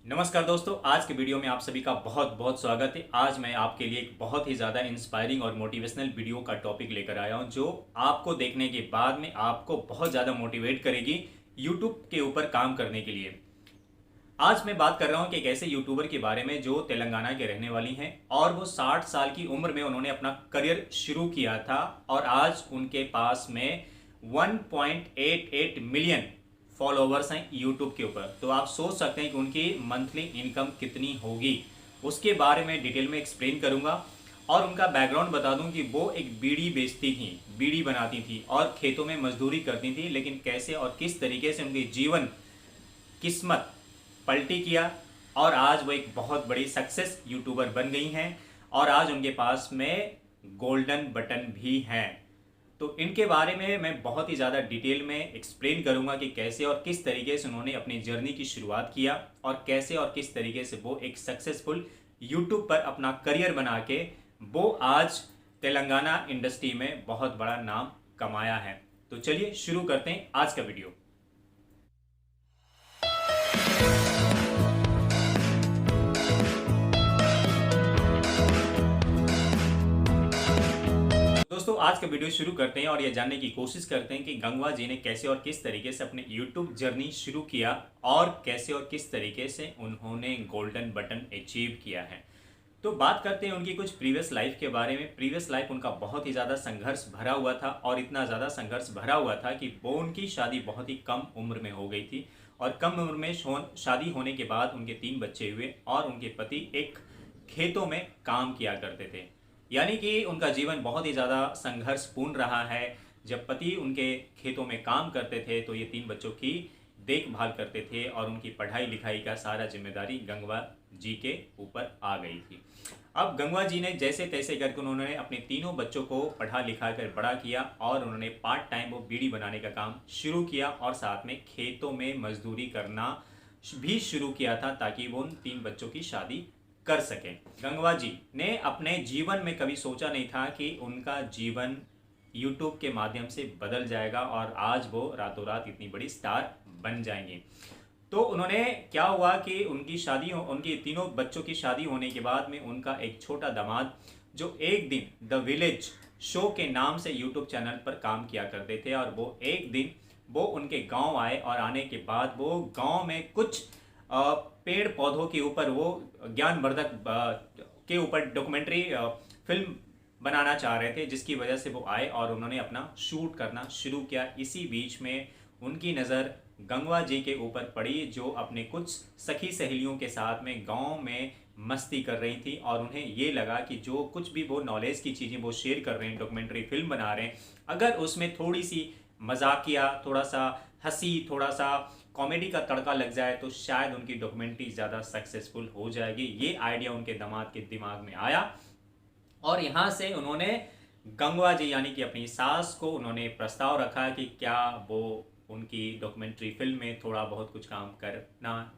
नमस्कार दोस्तों, आज के वीडियो में आप सभी का बहुत बहुत स्वागत है। आज मैं आपके लिए एक बहुत ही ज़्यादा इंस्पायरिंग और मोटिवेशनल वीडियो का टॉपिक लेकर आया हूं, जो आपको देखने के बाद में आपको बहुत ज़्यादा मोटिवेट करेगी यूट्यूब के ऊपर काम करने के लिए। आज मैं बात कर रहा हूं कि एक ऐसे यूट्यूबर के बारे में जो तेलंगाना के रहने वाली हैं और वो 60 साल की उम्र में उन्होंने अपना करियर शुरू किया था और आज उनके पास में 1.88 मिलियन फॉलोवर्स हैं यूट्यूब के ऊपर। तो आप सोच सकते हैं कि उनकी मंथली इनकम कितनी होगी। उसके बारे में डिटेल में एक्सप्लेन करूंगा और उनका बैकग्राउंड बता दूं कि वो एक बीड़ी बेचती थी, बीड़ी बनाती थी और खेतों में मजदूरी करती थी, लेकिन कैसे और किस तरीके से उनके जीवन किस्मत पलटी किया और आज वो एक बहुत बड़ी सक्सेस यूट्यूबर बन गई हैं और आज उनके पास में गोल्डन बटन भी हैं। तो इनके बारे में मैं बहुत ही ज़्यादा डिटेल में एक्सप्लेन करूंगा कि कैसे और किस तरीके से उन्होंने अपनी जर्नी की शुरुआत किया और कैसे और किस तरीके से वो एक सक्सेसफुल यूट्यूब पर अपना करियर बना के वो आज तेलंगाना इंडस्ट्री में बहुत बड़ा नाम कमाया है। तो चलिए शुरू करते हैं आज का वीडियो। दोस्तों, आज का वीडियो शुरू करते हैं और यह जानने की कोशिश करते हैं कि गंगवा जी ने कैसे और किस तरीके से अपने यूट्यूब जर्नी शुरू किया और कैसे और किस तरीके से उन्होंने गोल्डन बटन अचीव किया है। तो बात करते हैं उनकी कुछ प्रीवियस लाइफ के बारे में। प्रीवियस लाइफ उनका बहुत ही ज़्यादा संघर्ष भरा हुआ था और इतना ज़्यादा संघर्ष भरा हुआ था कि वो उनकी शादी बहुत ही कम उम्र में हो गई थी और कम उम्र में शादी होने के बाद उनके 3 बच्चे हुए और उनके पति एक खेतों में काम किया करते थे। यानी कि उनका जीवन बहुत ही ज़्यादा संघर्षपूर्ण रहा है। जब पति उनके खेतों में काम करते थे तो ये 3 बच्चों की देखभाल करते थे और उनकी पढ़ाई लिखाई का सारा जिम्मेदारी गंगवा जी के ऊपर आ गई थी। अब गंगवा जी ने जैसे तैसे करके उन्होंने अपने तीनों बच्चों को पढ़ा लिखा कर बड़ा किया और उन्होंने पार्ट टाइम वो बीड़ी बनाने का काम शुरू किया और साथ में खेतों में मजदूरी करना भी शुरू किया था ताकि वो उन 3 बच्चों की शादी कर सके। गंगवा जी ने अपने जीवन में कभी सोचा नहीं था कि उनका जीवन यूट्यूब के माध्यम से बदल जाएगा और आज वो रातों रात इतनी बड़ी स्टार बन जाएंगी। तो उन्होंने क्या हुआ कि उनकी तीनों बच्चों की शादी होने के बाद में उनका एक छोटा दामाद जो एक दिन द विलेज शो के नाम से यूट्यूब चैनल पर काम किया करते थे और वो एक दिन वो उनके गांव आए और आने के बाद वो गांव में कुछ पेड़ पौधों के ऊपर वो ज्ञानवर्धक के ऊपर डॉक्यूमेंट्री फिल्म बनाना चाह रहे थे, जिसकी वजह से वो आए और उन्होंने अपना शूट करना शुरू किया। इसी बीच में उनकी नज़र गंगवा जी के ऊपर पड़ी जो अपने कुछ सखी सहेलियों के साथ में गांव में मस्ती कर रही थी और उन्हें ये लगा कि जो कुछ भी वो नॉलेज की चीज़ें वो शेयर कर रहे हैं, डॉक्यूमेंट्री फिल्म बना रहे हैं, अगर उसमें थोड़ी सी मजाकिया, थोड़ा सा हंसी, थोड़ा सा कॉमेडी का तड़का लग जाए तो शायद उनकी डॉक्यूमेंट्री ज़्यादा सक्सेसफुल हो जाएगी। ये आइडिया उनके दामाद के दिमाग में आया और यहाँ से उन्होंने गंगवा जी यानी कि अपनी सास को उन्होंने प्रस्ताव रखा कि क्या वो उनकी डॉक्यूमेंट्री फिल्म में थोड़ा बहुत कुछ काम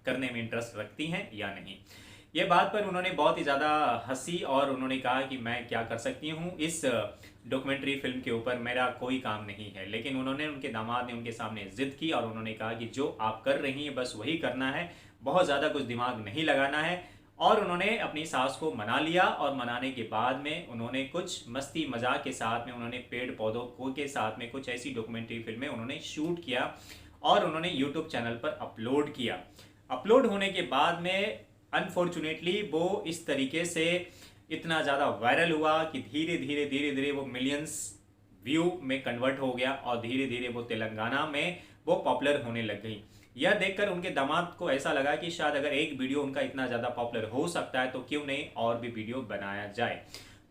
करने में इंटरेस्ट रखती हैं या नहीं। ये बात पर उन्होंने बहुत ही ज़्यादा हंसी और उन्होंने कहा कि मैं क्या कर सकती हूँ, इस डॉक्यूमेंट्री फिल्म के ऊपर मेरा कोई काम नहीं है। लेकिन उनके दामाद ने उनके सामने जिद की और उन्होंने कहा कि जो आप कर रही हैं बस वही करना है, बहुत ज़्यादा कुछ दिमाग नहीं लगाना है। और उन्होंने अपनी सास को मना लिया और मनाने के बाद में उन्होंने कुछ मस्ती मजाक के साथ में उन्होंने पेड़ पौधों को के साथ में कुछ ऐसी डॉक्यूमेंट्री फिल्में उन्होंने शूट किया और उन्होंने यूट्यूब चैनल पर अपलोड किया। अपलोड होने के बाद में अनफॉर्चुनेटली वो इस तरीके से इतना ज़्यादा वायरल हुआ कि धीरे धीरे वो मिलियंस व्यू में कन्वर्ट हो गया और धीरे धीरे वो तेलंगाना में वो पॉपुलर होने लग गई। यह देखकर उनके दामाद को ऐसा लगा कि शायद अगर एक वीडियो उनका इतना ज़्यादा पॉपुलर हो सकता है तो क्यों नहीं और भी वीडियो बनाया जाए।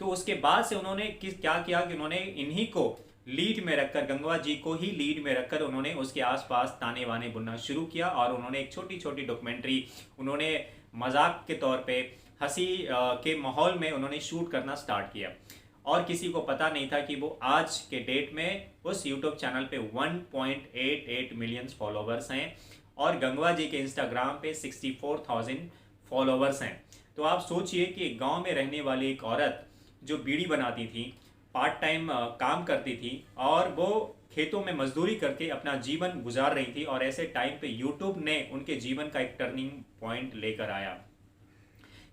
तो उसके बाद से उन्होंने क्या किया कि उन्होंने इन्हीं को लीड में रखकर, गंगवा जी को ही लीड में रखकर उन्होंने उसके आसपास ताने वाने बुनना शुरू किया और उन्होंने एक छोटी छोटी डॉक्यूमेंट्री उन्होंने मजाक के तौर पे हंसी के माहौल में उन्होंने शूट करना स्टार्ट किया और किसी को पता नहीं था कि वो आज के डेट में उस यूट्यूब चैनल पे 1.88 मिलियन फॉलोवर्स हैं और गंगवा जी के इंस्टाग्राम पे 64,000 फॉलोवर्स हैं। तो आप सोचिए कि गांव में रहने वाली एक औरत जो बीड़ी बनाती थी, पार्ट टाइम काम करती थी और वो खेतों में मजदूरी करके अपना जीवन गुजार रही थी, और ऐसे टाइम पे यूट्यूब ने उनके जीवन का एक टर्निंग पॉइंट लेकर आया।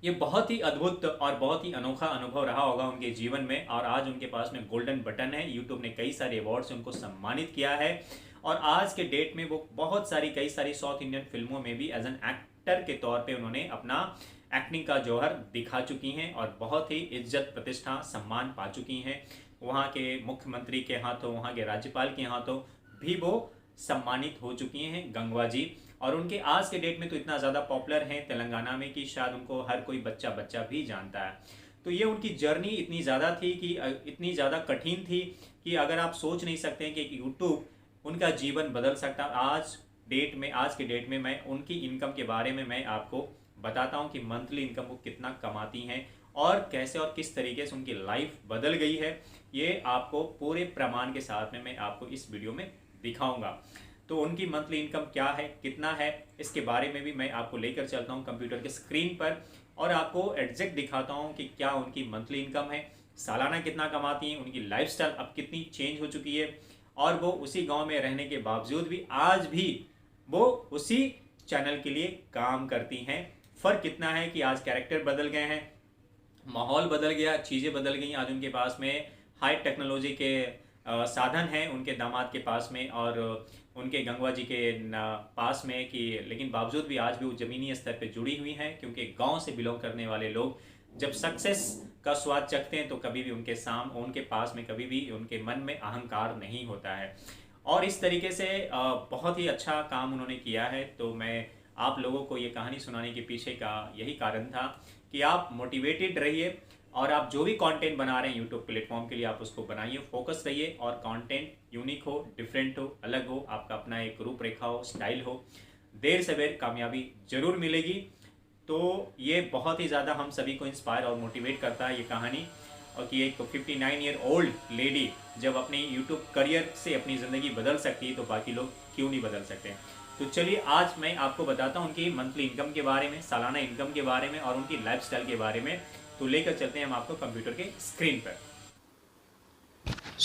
ये बहुत ही अद्भुत और बहुत ही अनोखा अनुभव रहा होगा उनके जीवन में, और आज उनके पास में गोल्डन बटन है। यूट्यूब ने कई सारे अवार्ड से उनको सम्मानित किया है, और आज के डेट में वो बहुत सारी कई सारी साउथ इंडियन फिल्मों में भी एज एन एक्टर के तौर पे उन्होंने अपना एक्टिंग का जौहर दिखा चुकी हैं, और बहुत ही इज्जत प्रतिष्ठा सम्मान पा चुकी हैं। वहाँ के मुख्यमंत्री के हाथों, वहाँ के राज्यपाल के हाथों भी वो सम्मानित हो चुकी हैं गंगवा जी। और उनके आज के डेट में तो इतना ज़्यादा पॉपुलर हैं तेलंगाना में कि शायद उनको हर कोई बच्चा बच्चा भी जानता है। तो ये उनकी जर्नी इतनी ज़्यादा थी कि इतनी ज़्यादा कठिन थी कि अगर आप सोच नहीं सकते हैं कि यूट्यूब उनका जीवन बदल सकता। आज के डेट में मैं उनकी इनकम के बारे में मैं आपको बताता हूँ कि मंथली इनकम वो कितना कमाती हैं और कैसे और किस तरीके से उनकी लाइफ बदल गई है। ये आपको पूरे प्रमाण के साथ में मैं आपको इस वीडियो में दिखाऊंगा। तो उनकी मंथली इनकम क्या है, कितना है, इसके बारे में भी मैं आपको लेकर चलता हूँ कंप्यूटर के स्क्रीन पर, और आपको एग्जैक्ट दिखाता हूँ कि क्या उनकी मंथली इनकम है, सालाना कितना कमाती हैं, उनकी लाइफस्टाइल अब कितनी चेंज हो चुकी है, और वो उसी गांव में रहने के बावजूद भी आज भी वो उसी चैनल के लिए काम करती हैं। फ़र्क कितना है कि आज कैरेक्टर बदल गए हैं, माहौल बदल गया, चीज़ें बदल गई। आज उनके पास में हाई टेक्नोलॉजी के साधन हैं उनके दामाद के पास में और उनके गंगवा जी के पास में, कि लेकिन बावजूद भी आज भी वो ज़मीनी स्तर पे जुड़ी हुई हैं, क्योंकि गांव से बिलोंग करने वाले लोग जब सक्सेस का स्वाद चखते हैं तो कभी भी उनके पास में कभी भी उनके मन में अहंकार नहीं होता है। और इस तरीके से बहुत ही अच्छा काम उन्होंने किया है। तो मैं आप लोगों को ये कहानी सुनाने के पीछे का यही कारण था कि आप मोटिवेटेड रहिए, और आप जो भी कंटेंट बना रहे हैं यूट्यूब प्लेटफॉर्म के लिए आप उसको बनाइए, फोकस रहिए, और कंटेंट यूनिक हो, डिफरेंट हो, अलग हो, आपका अपना एक रूपरेखा हो, स्टाइल हो। देर से बेर कामयाबी जरूर मिलेगी। तो ये बहुत ही ज़्यादा हम सभी को इंस्पायर और मोटिवेट करता है ये कहानी, और कि एक 59 ईयर ओल्ड लेडी जब अपने यूट्यूब करियर से अपनी ज़िंदगी बदल सकती है तो बाकी लोग क्यों नहीं बदल सकते। तो चलिए आज मैं आपको बताता हूँ उनकी मंथली इनकम के बारे में, सालाना इनकम के बारे में, और उनकी लाइफस्टाइल के बारे में। तो लेकर चलते हैं हम आपको कंप्यूटर के स्क्रीन पर।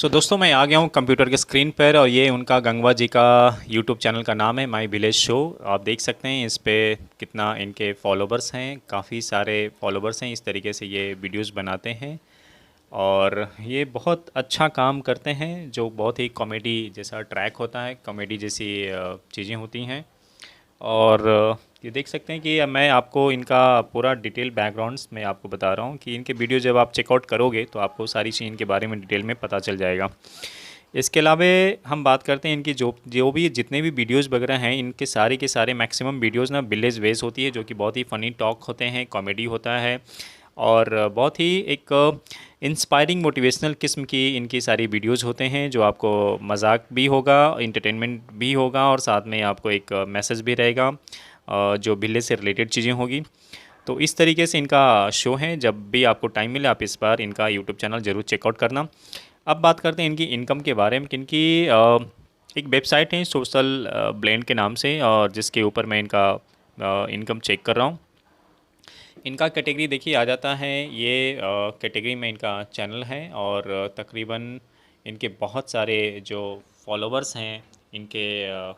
दोस्तों मैं आ गया हूँ कंप्यूटर के स्क्रीन पर, और ये उनका गंगवा जी का यूट्यूब चैनल का नाम है माई विलेज शो। आप देख सकते हैं इस पे कितना इनके फॉलोवर्स हैं, काफ़ी सारे फॉलोवर्स हैं। इस तरीके से ये वीडियोस बनाते हैं और ये बहुत अच्छा काम करते हैं, जो बहुत ही कॉमेडी जैसा ट्रैक होता है, कॉमेडी जैसी चीज़ें होती हैं। और ये देख सकते हैं कि मैं आपको इनका पूरा डिटेल बैकग्राउंड्स मैं आपको बता रहा हूँ कि इनके वीडियो जब आप चेकआउट करोगे तो आपको सारी चीज़ इनके बारे में डिटेल में पता चल जाएगा। इसके अलावा हम बात करते हैं इनकी जो जो भी जितने भी वीडियोस वगैरह हैं, इनके सारे के सारे मैक्सिमम वीडियोस ना विलेज वेज होती है, जो कि बहुत ही फ़नी टॉक होते हैं, कॉमेडी होता है, और बहुत ही एक इंस्पायरिंग मोटिवेशनल किस्म की इनकी सारी वीडियोस होते हैं, जो आपको मजाक भी होगा, इंटरटेनमेंट भी होगा, और साथ में आपको एक मैसेज भी रहेगा जो विलेज से रिलेटेड चीज़ें होगी। तो इस तरीके से इनका शो है। जब भी आपको टाइम मिले आप इस बार इनका यूट्यूब चैनल ज़रूर चेकआउट करना। अब बात करते हैं इनकी इनकम के बारे में। इनकी एक वेबसाइट है सोशल ब्लेंड के नाम से, और जिसके ऊपर मैं इनका इनकम चेक कर रहा हूँ। इनका कैटेगरी देखिए आ जाता है, ये कैटेगरी में इनका चैनल है, और तकरीबन इनके बहुत सारे जो फॉलोवर्स हैं इनके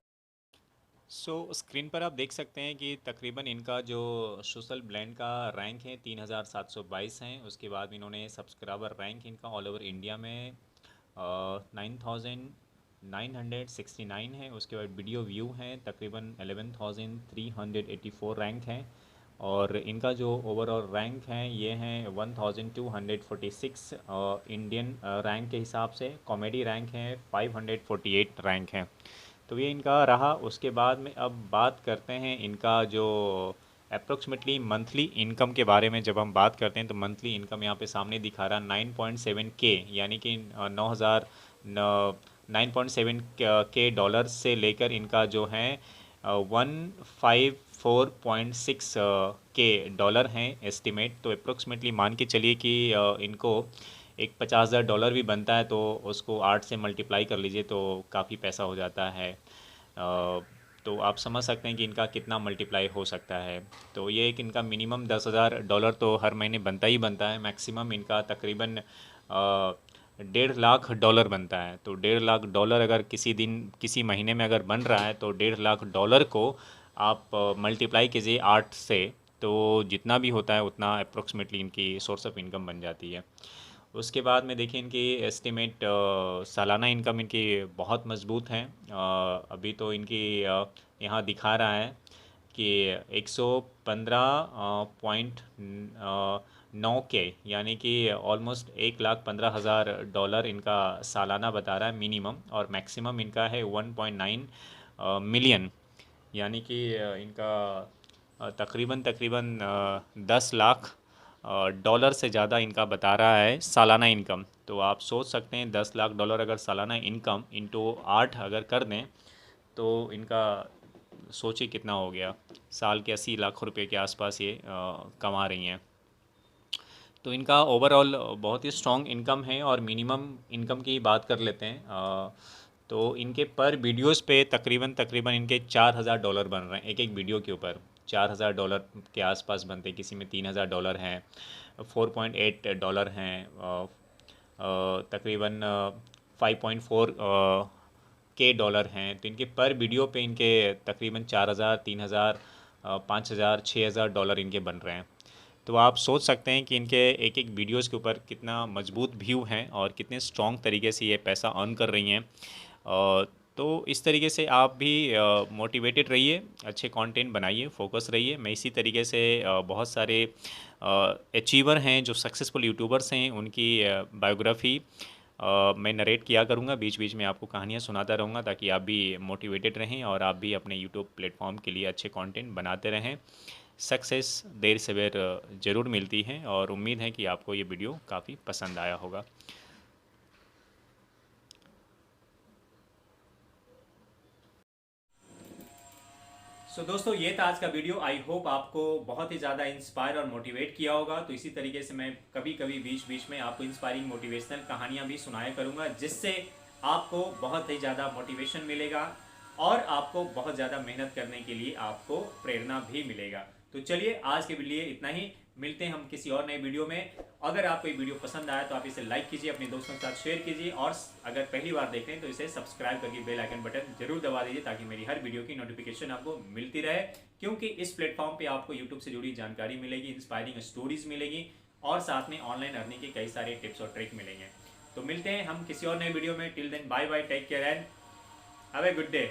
स्क्रीन पर आप देख सकते हैं कि तकरीबन इनका जो सोशल ब्लेंड का रैंक है 3722 हैं। उसके बाद इन्होंने सब्सक्राइबर रैंक इनका ऑल ओवर इंडिया में 9969 है। उसके बाद वीडियो व्यू हैं तकरीबन 11384 रैंक हैं, और इनका जो ओवरऑल रैंक है ये हैं 1246 इंडियन रैंक के हिसाब से। कॉमेडी रैंक है 548 रैंक हैं। तो ये इनका रहा। उसके बाद में अब बात करते हैं इनका जो अप्रोक्सीमेटली मंथली इनकम के बारे में। जब हम बात करते हैं तो मंथली इनकम यहाँ पे सामने दिखा रहा 9.7K, यानी कि 9.7 के डॉलर से लेकर इनका जो है 154.6 के डॉलर हैं एस्टिमेट। तो अप्रोक्सीमेटली मान के चलिए कि इनको एक $50,000 भी बनता है, तो उसको 8 से मल्टीप्लाई कर लीजिए तो काफ़ी पैसा हो जाता है। तो आप समझ सकते हैं कि इनका कितना मल्टीप्लाई हो सकता है। तो ये एक इनका मिनिमम $10,000 तो हर महीने बनता ही बनता है। मैक्सिमम इनका तकरीबन $1.5 लाख बनता है। तो $1.5 लाख अगर किसी दिन किसी महीने में अगर बन रहा है तो $1.5 लाख को आप मल्टीप्लाई कीजिए 8 से, तो जितना भी होता है उतना अप्रोक्सीमेटली इनकी सोर्स ऑफ इनकम बन जाती है। उसके बाद में देखिए इनकी एस्टिमेट सालाना इनकम इनकी बहुत मज़बूत है। अभी तो इनकी यहाँ दिखा रहा है कि 115.9 के, यानी कि ऑलमोस्ट $1,15,000 इनका सालाना बता रहा है मिनिमम, और मैक्सिमम इनका है 1.9 मिलियन, यानी कि इनका तकरीबन 10 लाख डॉलर से ज़्यादा इनका बता रहा है सालाना इनकम। तो आप सोच सकते हैं $10 लाख अगर सालाना इनकम इंटू 8 अगर कर दें तो इनका सोचिए कितना हो गया, साल के 80 लाख रुपए के आसपास ये कमा रही हैं। तो इनका ओवरऑल बहुत ही स्ट्रॉन्ग इनकम है। और मिनिमम इनकम की बात कर लेते हैं, तो इनके पर वीडियोस पे तकरीबन तकरीबन इनके $4,000 बन रहे हैं एक एक वीडियो के ऊपर। $4,000 के आसपास बनते हैं, किसी में $3,000 हैं, $4.8 हैं, तकरीबन 5.4 के डॉलर हैं। तो इनके पर वीडियो पे इनके तकरीबन 4,000, 3,000, 5,000, $6,000 इनके बन रहे हैं। तो आप सोच सकते हैं कि इनके एक एक वीडियोस के ऊपर कितना मजबूत व्यू हैं और कितने स्ट्रॉन्ग तरीके से ये पैसा अर्न कर रही हैं। तो इस तरीके से आप भी मोटिवेटेड रहिए, अच्छे कंटेंट बनाइए, फोकस रहिए। मैं इसी तरीके से बहुत सारे अचीवर हैं जो सक्सेसफुल यूट्यूबर्स हैं, उनकी बायोग्राफ़ी मैं नरेट किया करूँगा, बीच बीच में आपको कहानियाँ सुनाता रहूँगा, ताकि आप भी मोटिवेटेड रहें और आप भी अपने यूट्यूब प्लेटफॉर्म के लिए अच्छे कंटेंट बनाते रहें। सक्सेस देर सवेर ज़रूर मिलती है, और उम्मीद है कि आपको ये वीडियो काफ़ी पसंद आया होगा। दोस्तों ये था आज का वीडियो। आई होप आपको बहुत ही ज़्यादा इंस्पायर और मोटिवेट किया होगा। तो इसी तरीके से मैं कभी कभी बीच बीच में आपको इंस्पायरिंग मोटिवेशनल कहानियाँ भी सुनाया करूँगा, जिससे आपको बहुत ही ज़्यादा मोटिवेशन मिलेगा और आपको बहुत ज़्यादा मेहनत करने के लिए आपको प्रेरणा भी मिलेगा। तो चलिए आज के लिए इतना ही, मिलते हैं हम किसी और नए वीडियो में। अगर आपको ये वीडियो पसंद आया तो आप इसे लाइक कीजिए, अपने दोस्तों के साथ शेयर कीजिए, और अगर पहली बार देख रहे हैं तो इसे सब्सक्राइब करके बेल आइकन बटन जरूर दबा दीजिए, ताकि मेरी हर वीडियो की नोटिफिकेशन आपको मिलती रहे। क्योंकि इस प्लेटफॉर्म पे आपको यूट्यूब से जुड़ी जानकारी मिलेगी, इंस्पायरिंग स्टोरीज मिलेगी, और साथ में ऑनलाइन अर्निंग के कई सारे टिप्स और ट्रिक मिलेंगे। तो मिलते हैं हम किसी और नए वीडियो में। Till then bye bye, take care and have a good day.